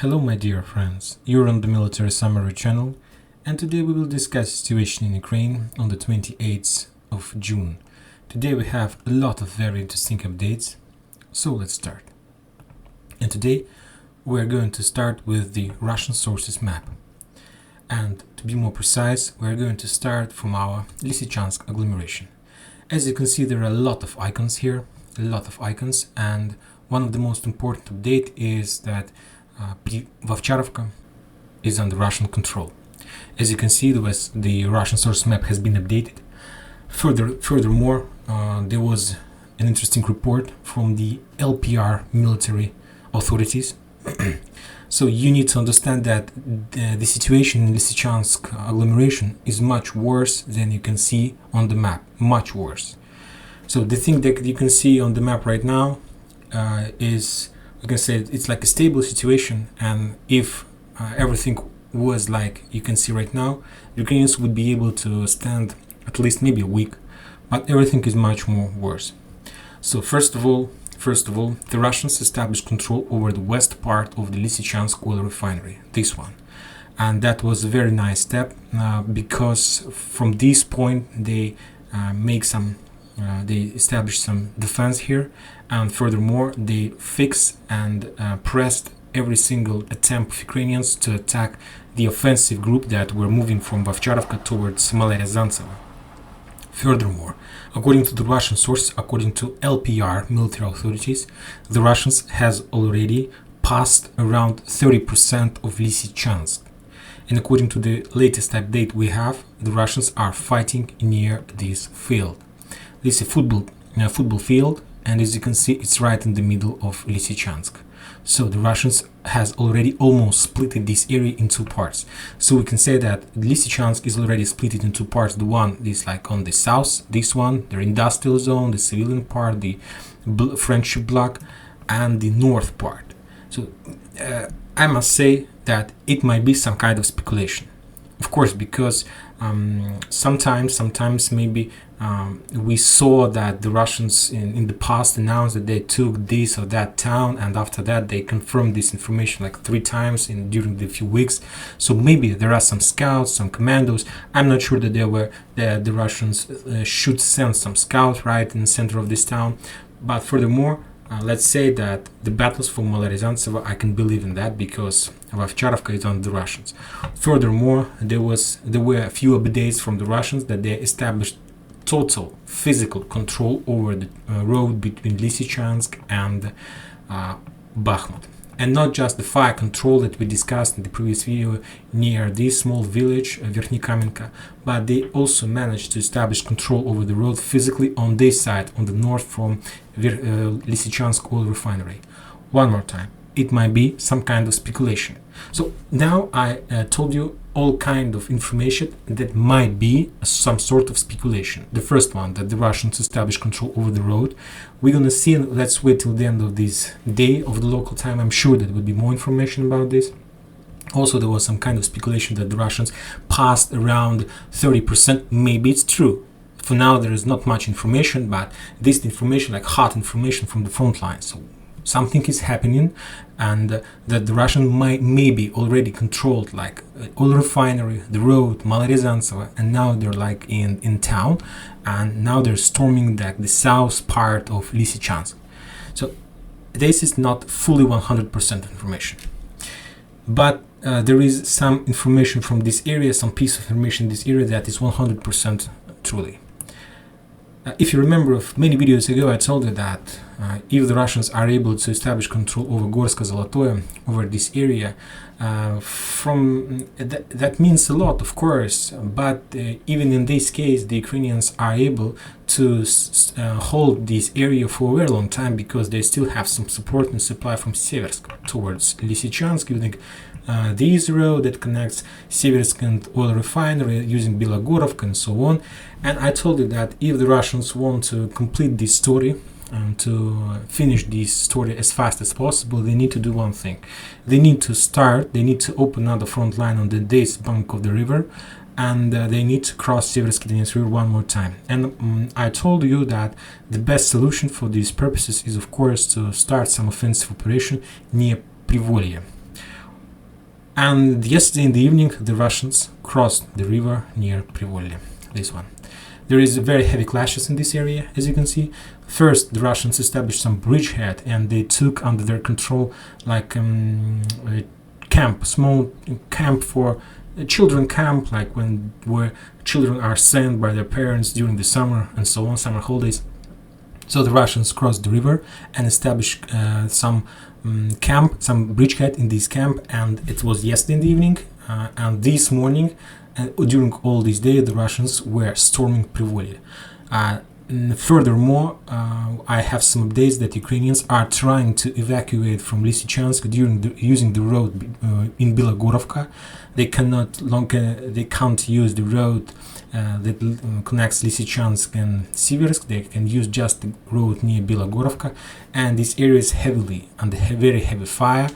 Hello my dear friends, you're on the Military Summary channel, and today we will discuss the situation in Ukraine on the 28th of June. Today we have a lot of very interesting updates, so let's start. And today we're going to start with the Russian sources map. And to be more precise, we're going to start from our Lysychansk agglomeration. As you can see, there are a lot of icons here, and one of the most important update is that Vovcharovka is under Russian control. As you can see, the Russian source map has been updated. Furthermore, there was an interesting report from the LPR military authorities. So you need to understand that the situation in Lysychansk agglomeration is much worse than you can see on the map, much worse. So the thing that you can see on the map right now is, like I said, it's like a stable situation, and if everything was like you can see right now, Ukrainians would be able to stand at least maybe a week, but everything is much more worse. So first of all, the Russians established control over the west part of the Lysychansk oil refinery, this one. And that was a very nice step because from this point they they established some defense here, and furthermore they fixed and pressed every single attempt of Ukrainians to attack the offensive group that were moving from Vovcharovka towards Lysychansk. Furthermore, according to the Russian sources, according to LPR military authorities, the Russians has already passed around 30% of Lysychansk. And according to the latest update we have, the Russians are fighting near this field. This is a football field, and as you can see, it's right in the middle of Lysychansk. So the Russians has already almost split this area in two parts. So we can say that Lysychansk is already split in two parts. The one is like on the south, this one, the industrial zone, the civilian part, the friendship block, and the north part. So I must say that it might be some kind of speculation. Of course, because sometimes maybe we saw that the Russians in the past announced that they took this or that town, and after that they confirmed this information like 3 times during the few weeks. So maybe there are some scouts, some commandos. I'm not sure that the Russians should send some scouts right in the center of this town. But furthermore, let's say that the battles for Lysychansk, I can believe in that because Vovcharovka is under the Russians. Furthermore, there were a few updates from the Russians that they established total physical control over the road between Lysychansk and Bakhmut. And not just the fire control that we discussed in the previous video near this small village, Verkhnykamenka, but they also managed to establish control over the road physically on this side, on the north from Lysychansk oil refinery. One more time, it might be some kind of speculation. So now I told you all kind of information that might be some sort of speculation. The first one, that the Russians established control over the road. We're gonna see, let's wait till the end of this day of the local time. I'm sure there will be more information about this. Also, there was some kind of speculation that the Russians passed around 30%. Maybe it's true. For now, there is not much information, but this information, like hot information from the front line. So something is happening, and that the Russian maybe already controlled like oil refinery, the road, Lysychansk, and now they're like in town, and now they're storming like the south part of Lysychansk. So this is not fully 100% information, but there is some information from this area, some piece of information in this area that is 100% truly. If you remember, many videos ago I told you that if the Russians are able to establish control over Gorsko-Zolotoye, over this area, that means a lot, of course, but even in this case the Ukrainians are able to hold this area for a very long time because they still have some support and supply from Seversk towards Lysychansk, using this road that connects Seversk and oil refinery, using Bilogorovka and so on. And I told you that if the Russians want to complete this story and to finish this story as fast as possible, they need to do one thing. They need to open another front line on this bank of the river, and they need to cross Seversk River one more time. And I told you that the best solution for these purposes is, of course, to start some offensive operation near Privolye. And yesterday in the evening, the Russians crossed the river near Privolye. This one. There is very heavy clashes in this area, as you can see. First, the Russians established some bridgehead, and they took under their control like a camp, small camp for a children camp, like where children are sent by their parents during the summer and so on, summer holidays. So the Russians crossed the river and established some camp, some bridgehead in this camp, and it was yesterday in the evening. And this morning, during all this day, the Russians were storming Privolye. Furthermore, I have some updates that Ukrainians are trying to evacuate from Lysychansk using the road in Bilogorovka. They can't use the road that connects Lysychansk and Siversk. They can use just the road near Bilogorovka, and this area is heavily under very heavy fire.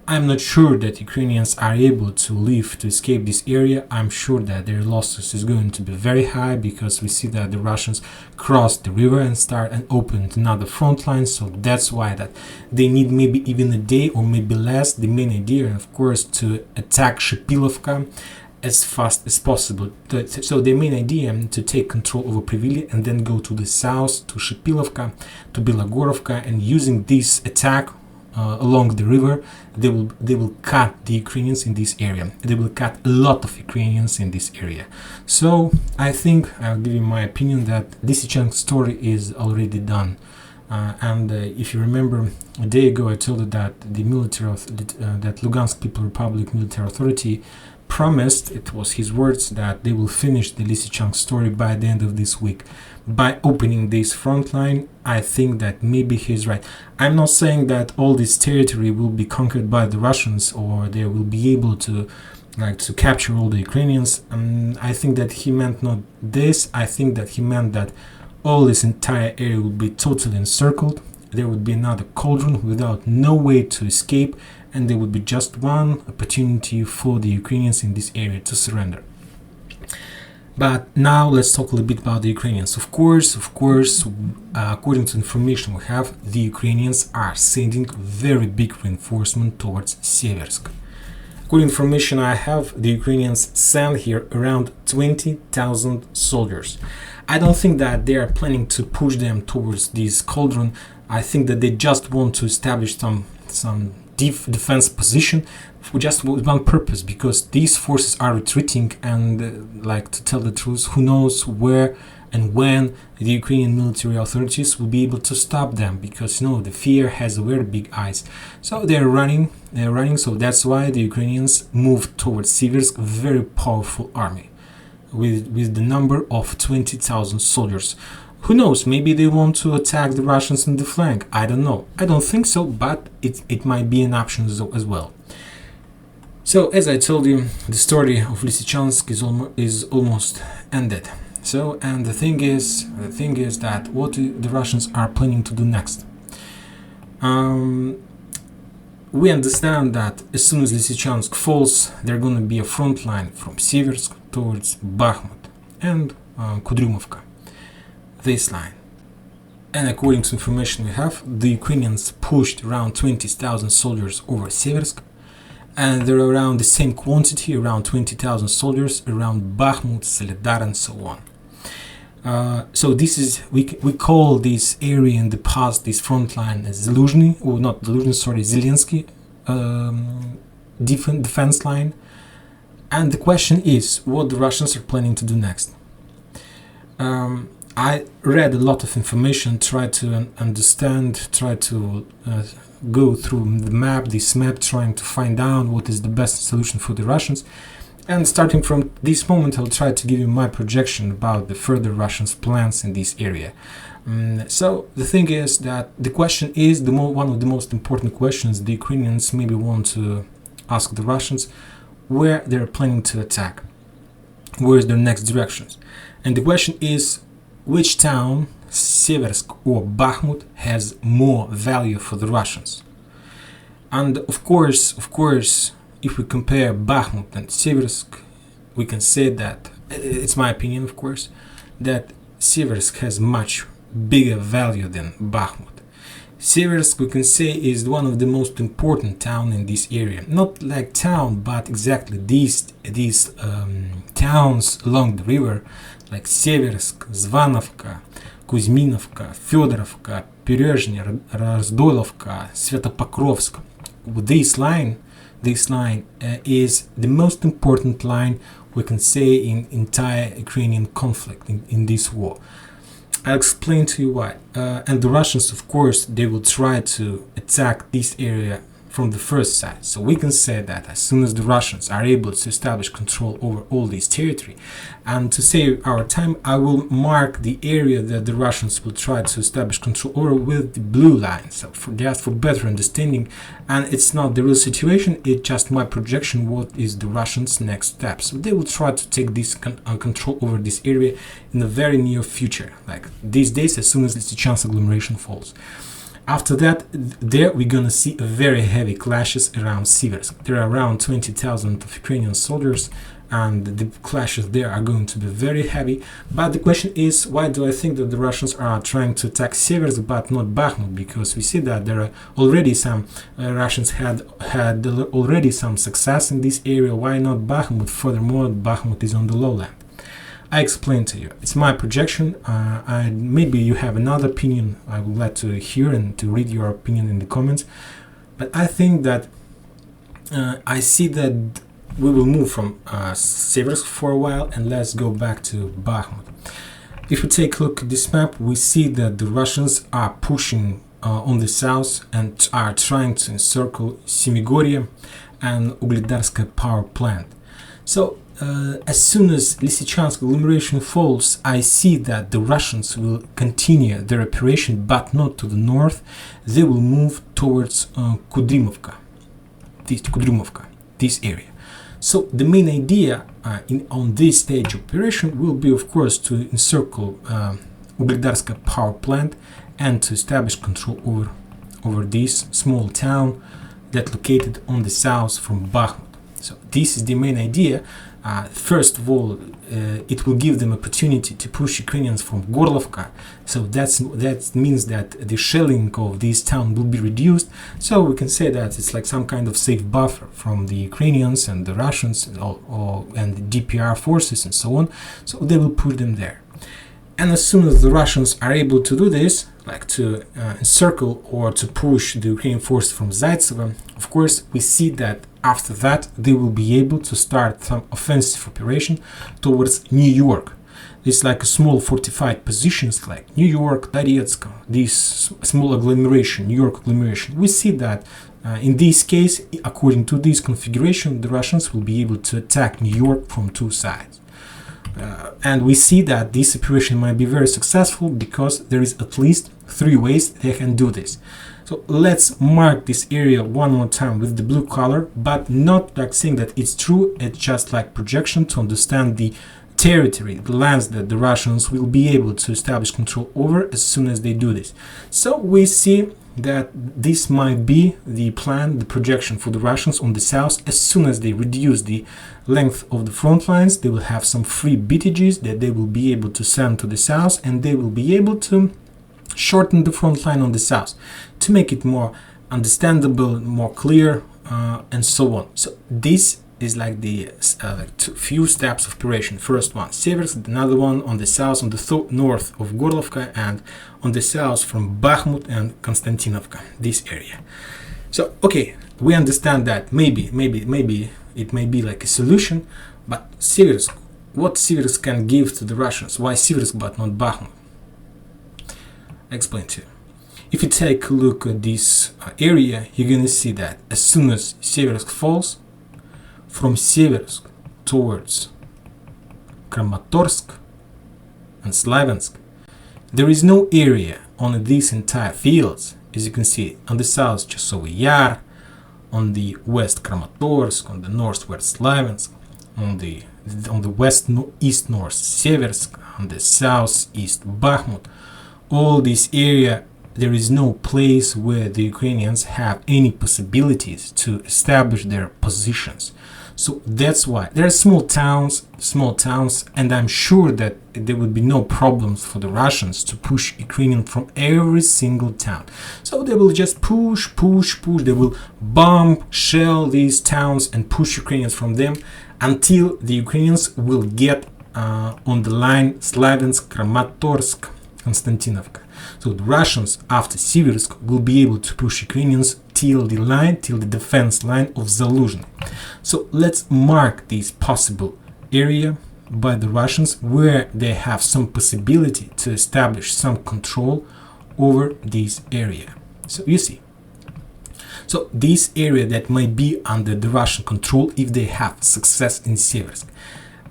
I'm not sure that Ukrainians are able to leave to escape this area. I'm sure that their losses is going to be very high, because we see that the Russians crossed the river and opened another front line. So that's why that they need maybe even a day or maybe less. The main idea, of course, to attack Shipilovka as fast as possible. So the main idea to take control over Privolye and then go to the south to Shipilovka, to Bilogorovka, and using this attack along the river, they will cut the Ukrainians in this area. They will cut a lot of Ukrainians in this area. So I think I'll give you my opinion that Lysychansk story is already done. And if you remember, a day ago I told you that the military that Lugansk People Republic military authority promised, it was his words, that they will finish the Lysychansk story by the end of this week. By opening this front line, I think that maybe he's right. I'm not saying that all this territory will be conquered by the Russians, or they will be able to capture all the Ukrainians. I think that he meant not this. I think that he meant that all this entire area will be totally encircled. There would be another cauldron without no way to escape, and there would be just one opportunity for the Ukrainians in this area to surrender. But now let's talk a little bit about the Ukrainians. Of course, according to information we have, the Ukrainians are sending very big reinforcement towards Seversk. According to information I have, the Ukrainians send here around 20,000 soldiers. I don't think that they are planning to push them towards this cauldron. I think that they just want to establish some defense position for just one purpose, because these forces are retreating, and to tell the truth, who knows where and when the Ukrainian military authorities will be able to stop them, because the fear has very big eyes. So they're running, so that's why the Ukrainians moved towards Siversk, a very powerful army with the number of 20,000 soldiers. Who knows, maybe they want to attack the Russians in the flank. I don't know. I don't think so, but it might be an option as well. So, as I told you, the story of Lysychansk is almost ended. So, and the thing is that what the Russians are planning to do next. We understand that as soon as Lysychansk falls, there's going to be a front line from Siversk towards Bakhmut and Kudryumovka. This line. And according to information we have, the Ukrainians pushed around 20,000 soldiers over Seversk, and there are around the same quantity, around 20,000 soldiers around Bakhmut, Soledar, and so on. So this is, we call this area in the past, this front line, as Zelensky defense line. And the question is what the Russians are planning to do next. I read a lot of information, tried to understand, tried to go through this map, trying to find out what is the best solution for the Russians. And starting from this moment, I'll try to give you my projection about the further Russians' plans in this area. So the thing is that the question is one of the most important questions the Ukrainians maybe want to ask the Russians, where they're planning to attack, where is their next directions. And the question is, which town, Seversk or Bakhmut, has more value for the Russians? And of course, if we compare Bakhmut and Seversk, we can say that, it's my opinion of course, that Seversk has much bigger value than Bakhmut. Slavyansk, we can say, is one of the most important town in this area. Not like town, but exactly these towns along the river, like Seversk, Zvanovka, Kuzminovka, Fedorovka, Perezhny, Razdolovka, Svetopokrovsk. This line is the most important line we can say in entire Ukrainian conflict in this war. I'll explain to you why. And the Russians, of course, they will try to attack this area from the first side. So we can say that as soon as the Russians are able to establish control over all this territory, and to save our time, I will mark the area that the Russians will try to establish control over with the blue line. So just for better understanding, and it's not the real situation, it's just my projection what is the Russians' next step. So they will try to take this control over this area in the very near future, like these days, as soon as the Lysychansk agglomeration falls. After that, there we're gonna see very heavy clashes around Seversk. There are around 20,000 of Ukrainian soldiers, and the clashes there are going to be very heavy. But the question is, why do I think that the Russians are trying to attack Seversk but not Bakhmut? Because we see that there are already some Russians had already some success in this area. Why not Bakhmut? Furthermore, Bakhmut is on the lowland. I explained to you. It's my projection. Maybe you have another opinion. I would like to hear and to read your opinion in the comments. But I think that I see that we will move from Seversk for a while, and let's go back to Bakhmut. If we take a look at this map, we see that the Russians are pushing on the south and are trying to encircle Semigorye and Ugledarskaya power plant. So as soon as Lysychansk agglomeration falls, I see that the Russians will continue their operation, but not to the north. They will move towards Kudrymovka, this area. So the main idea on this stage of operation will be, of course, to encircle Ugledarskaya power plant and to establish control over this small town that located on the south from Bakhmut. So this is the main idea. First of all, it will give them opportunity to push Ukrainians from Gorlovka. So that means that the shelling of this town will be reduced. So we can say that it's like some kind of safe buffer from the Ukrainians and the Russians and the DPR forces and so on. So they will put them there. And as soon as the Russians are able to do this, like to encircle or to push the Ukrainian forces from Zaitsevo, of course, we see that after that they will be able to start some offensive operation towards New York. It's like a small fortified positions like New York, Donetsk, this small agglomeration, New York agglomeration. We see that in this case, according to this configuration, the Russians will be able to attack New York from two sides. And we see that this operation might be very successful because there is at least 3 ways they can do this. So let's mark this area one more time with the blue color, but not like saying that it's true. It's just like projection to understand the territory, the lands that the Russians will be able to establish control over as soon as they do this. So we see that this might be the plan, the projection for the Russians on the south. As soon as they reduce the length of the front lines, they will have some free BTGs that they will be able to send to the south, and they will be able to shorten the front line on the south to make it more understandable, more clear, and so on. So this is like the few steps of operation. First one, Seversk, another one on the south, on the north of Gorlovka, and on the south from Bakhmut and Konstantinovka, this area. So, okay, we understand that maybe it may be like a solution, but Seversk, what Seversk can give to the Russians? Why Seversk but not Bakhmut? I explain to you. If you take a look at this area, you're gonna see that as soon as Seversk falls, from Seversk towards Kramatorsk and Slavyansk, there is no area on these entire fields. As you can see, on the south Chasovy Yar, on the west Kramatorsk, on the northwest Slavyansk, on the west east north Seversk, on the southeast Bakhmut. All this area, there is no place where the Ukrainians have any possibilities to establish their positions. So that's why there are small towns, and I'm sure that there would be no problems for the Russians to push Ukrainian from every single town. So they will just push. They will bomb, shell these towns and push Ukrainians from them until the Ukrainians will get on the line Slavyansk, Kramatorsk, Konstantinovka. So the Russians after Siversk will be able to push Ukrainians till the defense line of Zaluzhny. So let's mark this possible area by the Russians where they have some possibility to establish some control over this area. So you see. So this area that might be under the Russian control if they have success in Siversk.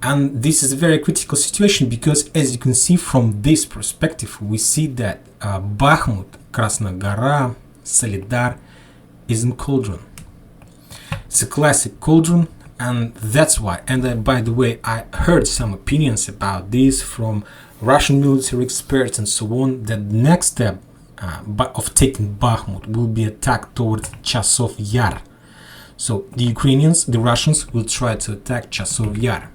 And this is a very critical situation because, as you can see from this perspective, we see that Bakhmut, Krasnogora, Solidar is in cauldron. It's a classic cauldron, and that's why. And by the way, I heard some opinions about this from Russian military experts and so on, that the next step of taking Bakhmut will be attack towards Chasov Yar. So the Russians will try to attack Chasov Yar.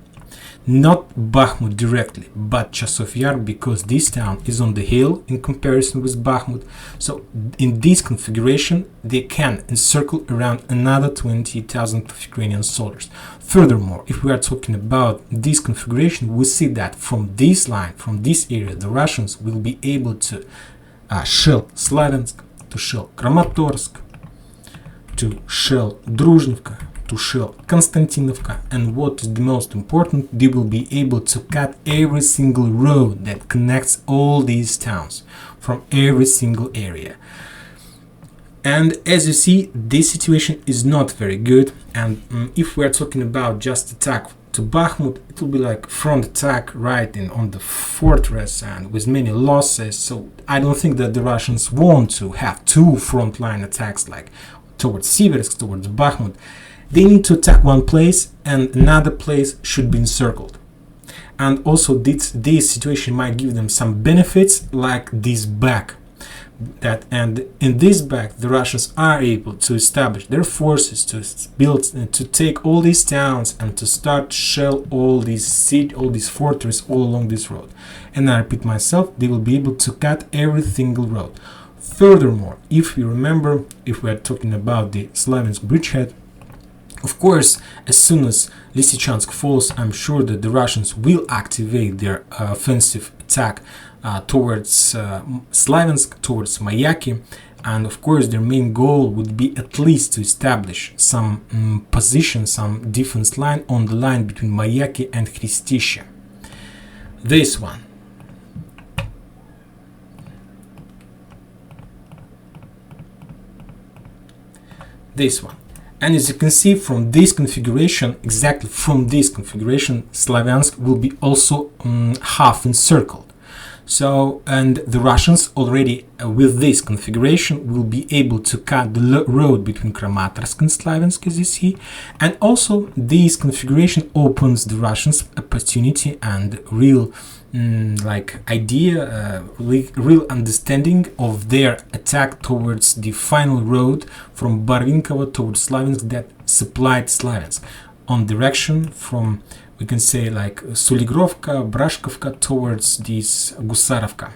Not Bakhmut directly, but Chasov Yar, because this town is on the hill in comparison with Bakhmut. So in this configuration, they can encircle around another 20,000 Ukrainian soldiers. Furthermore, if we are talking about this configuration, we see that from this line, from this area, the Russians will be able to shell Slavyansk, to shell Kramatorsk, to shell Druzhnivka, to shell Konstantinovka, and what is the most important, they will be able to cut every single road that connects all these towns from every single area. And as you see, this situation is not very good, and if we are talking about just attack to Bakhmut, it will be like front attack right in on the fortress and with many losses. So I don't think that the Russians want to have two frontline attacks like towards Siversk, towards Bakhmut. They need to attack one place and another place should be encircled. And also this situation might give them some benefits like this back. And in this back, the Russians are able to establish their forces to build, to take all these towns and to start shell all these fortresses all along this road. And I repeat myself, they will be able to cut every single road. Furthermore, if you remember, if we are talking about the Slavyansk bridgehead, of course, as soon as Lysychansk falls, I'm sure that the Russians will activate their offensive attack towards Slavyansk, towards Mayaki, and of course their main goal would be at least to establish some position, some defense line on the line between Mayaki and Khristishe. This one. This one. And as you can see from this configuration, exactly from this configuration, Slavyansk will be also half encircled. So, and the Russians already with this configuration will be able to cut the road between Kramatorsk and Slavyansk, as you see. And also this configuration opens the Russians opportunity and real real understanding of their attack towards the final road from Barvinkovo towards Slavyansk that supplied Slavyansk on direction from, we can say, like Suligrovka, Brashkovka towards this Gusarovka.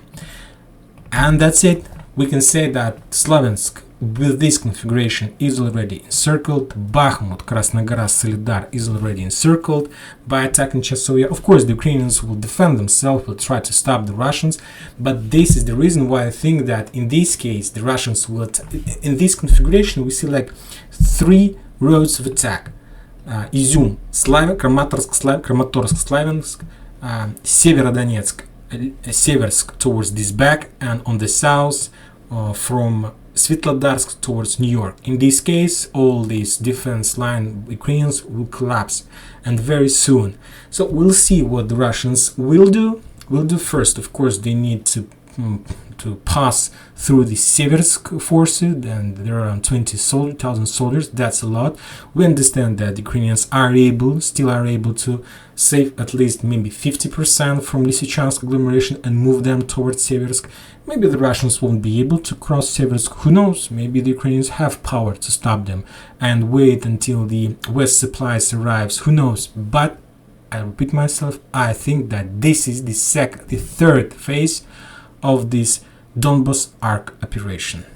And that's it. We can say that Slavyansk with this configuration is already encircled. Bakhmut, Krasnogora, Solidar is already encircled by attacking Chasov Yar. Of course, the Ukrainians will defend themselves, will try to stop the Russians, but this is the reason why I think that in this case the Russians will in this configuration we see like three roads of attack. Izum, Kramatorsk, Slavyansk, Severodonetsk, Seversk towards this back, and on the south from Svetlodarsk towards New York. In this case, all these defense line Ukrainians will collapse, and very soon. So we'll see what the Russians will do. First, of course, they need to to pass through the Slavyansk forces, and there are around 20,000 soldiers. That's a lot. We understand that the Ukrainians still are able to save at least maybe 50% from Lysychansk agglomeration and move them towards Slavyansk. Maybe the Russians won't be able to cross Slavyansk. Who knows? Maybe the Ukrainians have power to stop them and wait until the West supplies arrives. Who knows? But I repeat myself, I think that this is the third phase of this Donbass arc operation.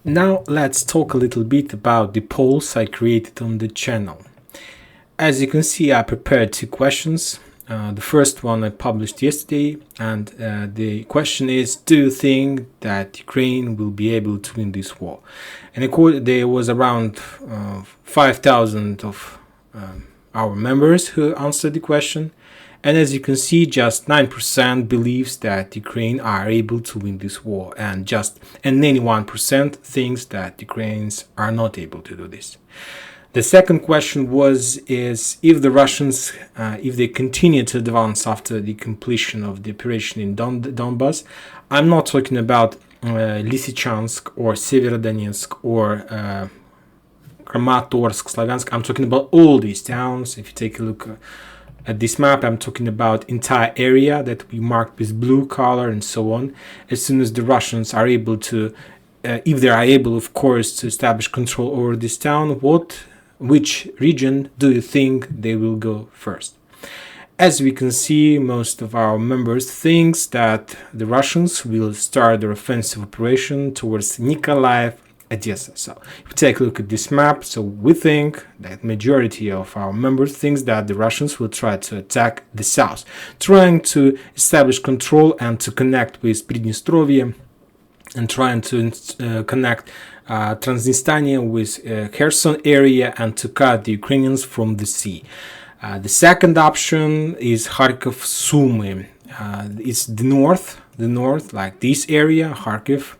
Now let's talk a little bit about the polls I created on the channel. As you can see, I prepared two questions. The first one I published yesterday, and the question is: do you think that Ukraine will be able to win this war? And there was around 5,000 of our members who answered the question, and as you can see, just 9% believes that Ukraine are able to win this war, and 91% thinks that Ukrainians are not able to do this. The second question is if the Russians, if they continue to advance after the completion of the operation in Donbass. I'm not talking about Lysychansk or Severodonetsk or Kramatorsk, Slavyansk. I'm talking about all these towns. If you take a look at this map, I'm talking about entire area that we marked with blue color and so on. As soon as the Russians are able to, if they are able, of course, to establish control over this town, which region do you think they will go first? As we can see, most of our members thinks that the Russians will start their offensive operation towards Nikolaev, Odessa. So if we take a look at this map, so we think that majority of our members thinks that the Russians will try to attack the south, trying to establish control and to connect with Pridnestrovye, and trying to connect Transnistria with Kherson area and to cut the Ukrainians from the sea. The second option is Kharkiv, Sumy. It's the north, like this area, Kharkiv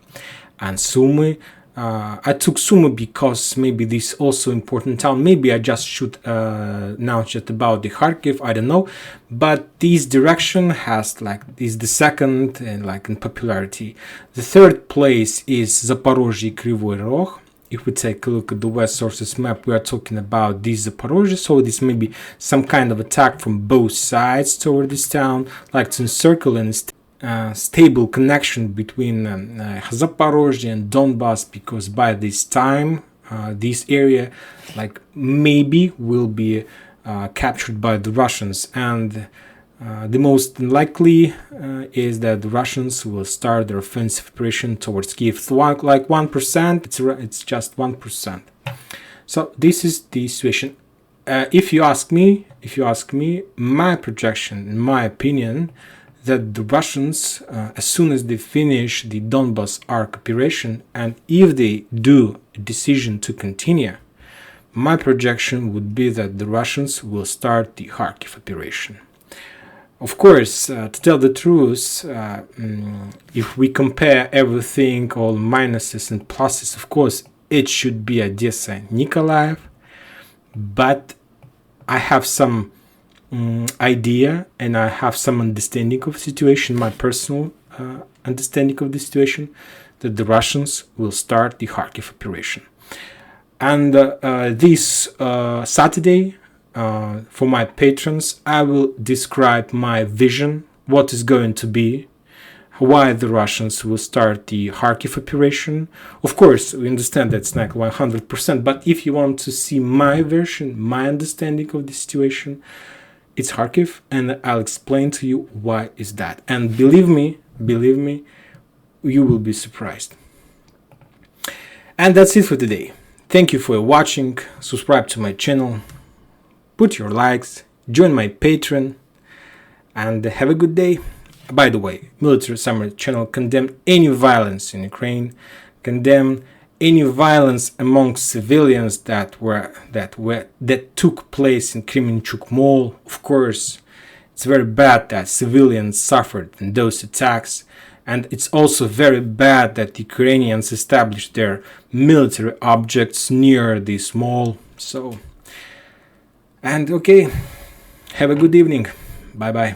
and Sumy. I took Sumy because maybe this also important town. Maybe I just should announce it about the Kharkiv. I don't know, but this direction is the second in popularity. The third place is Zaporozhye, Kryvyi Rog. If we take a look at the West Sources map, we are talking about this Zaporozhye. So this may be some kind of attack from both sides toward this town, like to encircle and stable connection between Zaporozhye and Donbass, because by this time this area maybe will be captured by the Russians, and the most likely is that the Russians will start their offensive operation towards Kiev. It's 1%. It's just 1%. So this is the situation. If you ask me, my projection, in my opinion, that the Russians, as soon as they finish the Donbass arc operation, and if they do a decision to continue, my projection would be that the Russians will start the Kharkiv operation. Of course, to tell the truth, if we compare everything, all minuses and pluses, of course, it should be Odessa and Nikolaev, but I have some idea and I have some understanding of the situation, my personal understanding of the situation, that the Russians will start the Kharkiv operation. And this Saturday, for my patrons, I will describe my vision, what is going to be, why the Russians will start the Kharkiv operation. Of course, we understand that's not 100%, but if you want to see my version, my understanding of the situation, it's Kharkiv, and I'll explain to you why is that. And believe me, you will be surprised. And that's it for today. Thank you for watching. Subscribe to my channel, put your likes, join my Patreon, and have a good day. By the way, Military Summary channel condemned any violence in Ukraine, condemned any violence among civilians that took place in Kremenchuk Mall. Of course, it's very bad that civilians suffered in those attacks, and it's also very bad that Ukrainians established their military objects near this mall. So, and okay, have a good evening. Bye bye.